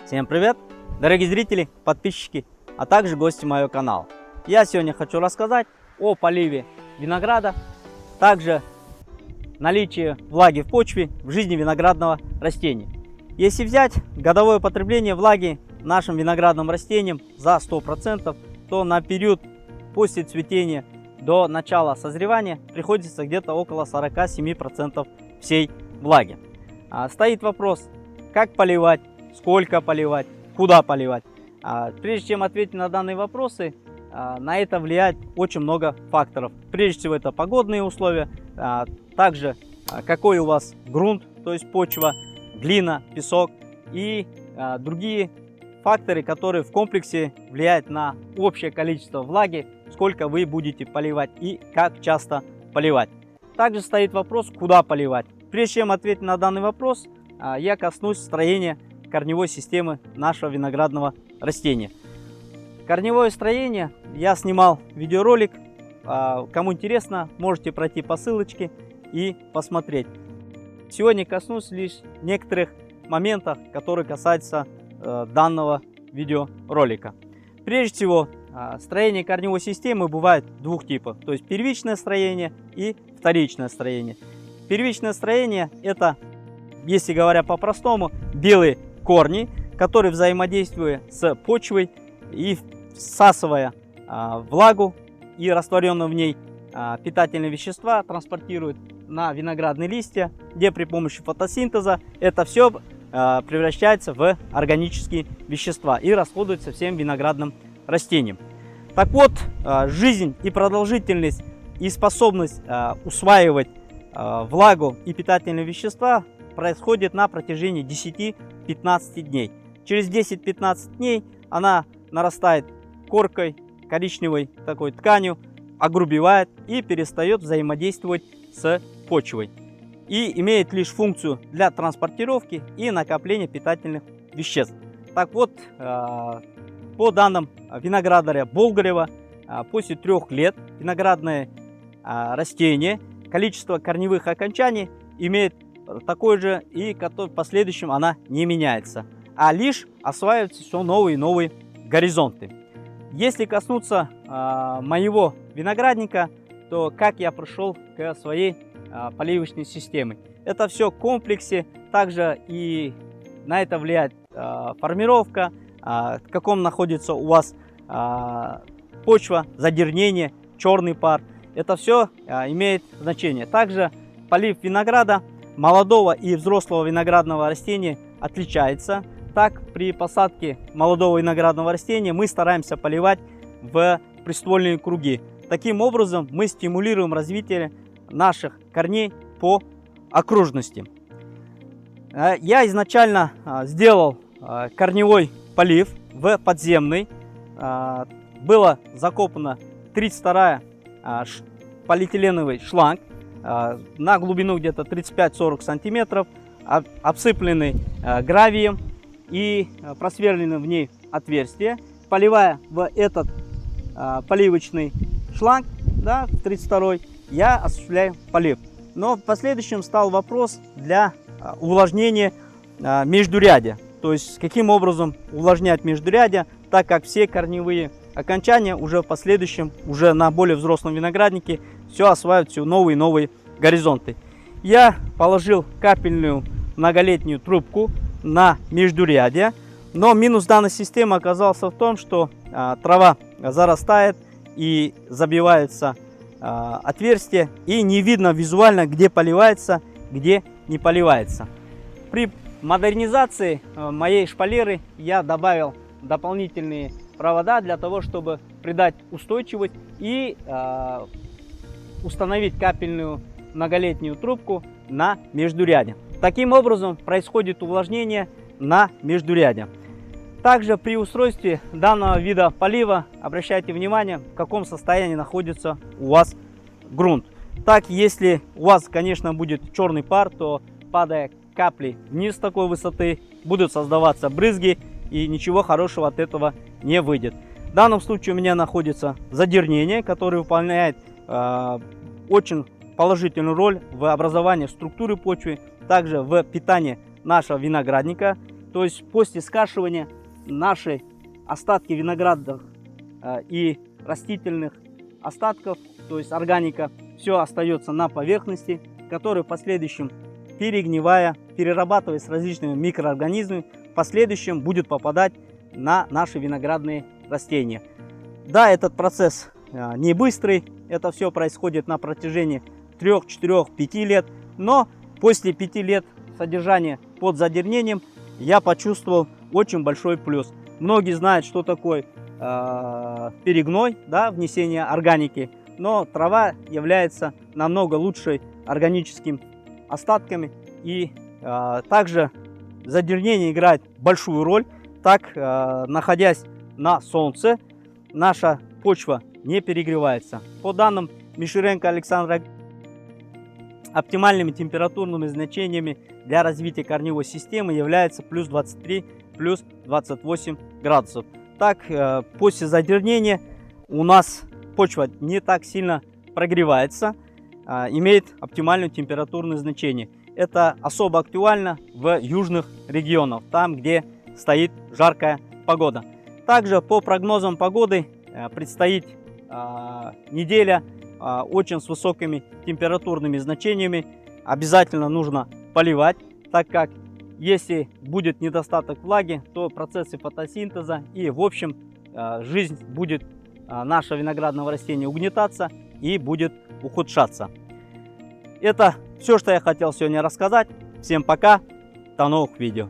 Всем привет, дорогие зрители, подписчики, а также гости моего канала. Я сегодня хочу рассказать о поливе винограда, также наличии влаги в почве в жизни виноградного растения. Если взять годовое потребление влаги нашим виноградным растениям за 100%, то на период после цветения до начала созревания приходится где-то около 47% всей влаги. Стоит вопрос, как поливать, сколько поливать, куда поливать. Прежде чем ответить на данные вопросы, на это влияет очень много факторов. Прежде всего это погодные условия, также какой у вас грунт, то есть почва, глина, песок и другие факторы, которые в комплексе влияют на общее количество влаги, сколько вы будете поливать и как часто поливать. Также стоит вопрос, куда поливать. Прежде чем ответить на данный вопрос, я коснусь строения корневой системы нашего виноградного растения. Корневое строение я снимал видеоролик. Кому интересно, можете пройти по ссылочке и посмотреть. Сегодня коснусь лишь некоторых моментов, которые касаются данного видеоролика. Прежде всего, строение корневой системы бывает двух типов, то есть первичное строение и вторичное строение. Первичное строение — это, если говоря по-простому, белые корни, которые, взаимодействуя с почвой и всасывая влагу и растворенные в ней питательные вещества, транспортируют на виноградные листья, где при помощи фотосинтеза это все превращается в органические вещества и расходуется всем виноградным растениям. Так вот, жизнь и продолжительность и способность усваивать влагу и питательные вещества происходит на протяжении 10-15 дней. Через 10-15 дней она нарастает коркой, коричневой такой тканью, огрубевает и перестает взаимодействовать с почвой. И имеет лишь функцию для транспортировки и накопления питательных веществ. Так вот, по данным виноградаря Болгарева, после 3 лет виноградное растение, количество корневых окончаний имеет такое же, и в последующем она не меняется, а лишь осваиваются все новые и новые горизонты. Если коснуться моего виноградника, то как я пришел к своей поливочной системе. Это все в комплексе, также и на это влияет формировка, в каком находится у вас почва, задернение, черный пар. Это все имеет значение. Также полив винограда, молодого и взрослого виноградного растения отличается. Так, при посадке молодого виноградного растения мы стараемся поливать в приствольные круги. Таким образом мы стимулируем развитие наших корней по окружности. Я изначально сделал корневой полив в подземный. Было закопано 32-й полиэтиленовый шланг на глубину где-то 35-40 сантиметров, обсыпленный гравием и просверлены в ней отверстия. Поливая в этот поливочный шланг, да, 32-й, я осуществляю полив. Но в последующем стал вопрос для увлажнения междурядья. То есть каким образом увлажнять междурядья, так как все корневые окончания уже в последующем, уже на более взрослом винограднике, все осваивают все новые и новые горизонты. Я положил капельную многолетнюю трубку на междурядье, но минус данной системы оказался в том, что трава зарастает и забиваются отверстия, и не видно визуально, где поливается, где не поливается. При модернизации моей шпалеры я добавил дополнительные провода для того, чтобы придать устойчивость и установить капельную многолетнюю трубку на междурядье. Таким образом происходит увлажнение на междурядье. Также при устройстве данного вида полива обращайте внимание, в каком состоянии находится у вас грунт. Так, если у вас, конечно, будет черный пар, то, падая капли вниз с такой высоты, будут создаваться брызги, и ничего хорошего от этого не выйдет. В данном случае у меня находится задернение, которое выполняет очень положительную роль в образовании структуры почвы, также в питании нашего виноградника. То есть после скашивания наши остатки виноградных и растительных остатков, то есть органика, все остается на поверхности, который в последующем, перегнивая, перерабатываясь с различными микроорганизмами, в последующем будет попадать на наши виноградные растения. Да, этот процесс не быстрый, это все происходит на протяжении 3, 4, 5 лет, но после 5 лет содержания под задернением я почувствовал очень большой плюс. Многие знают, что такое перегной, да, внесение органики, но трава является намного лучшей органическими остатками, и также задернение играет большую роль. Так, находясь на солнце, наша почва не перегревается. По данным Мишуренко Александра, оптимальными температурными значениями для развития корневой системы является плюс 23, плюс 28 градусов. Так, после задернения у нас почва не так сильно прогревается, имеет оптимальное температурное значение. Это особо актуально в южных регионах, там, где стоит жаркая погода. Также по прогнозам погоды предстоит неделя очень с высокими температурными значениями. Обязательно нужно поливать, так как если будет недостаток влаги, то процессы фотосинтеза и в общем жизнь будет нашего виноградного растения угнетаться и будет ухудшаться. Это все, что я хотел сегодня рассказать. Всем пока, до новых видео.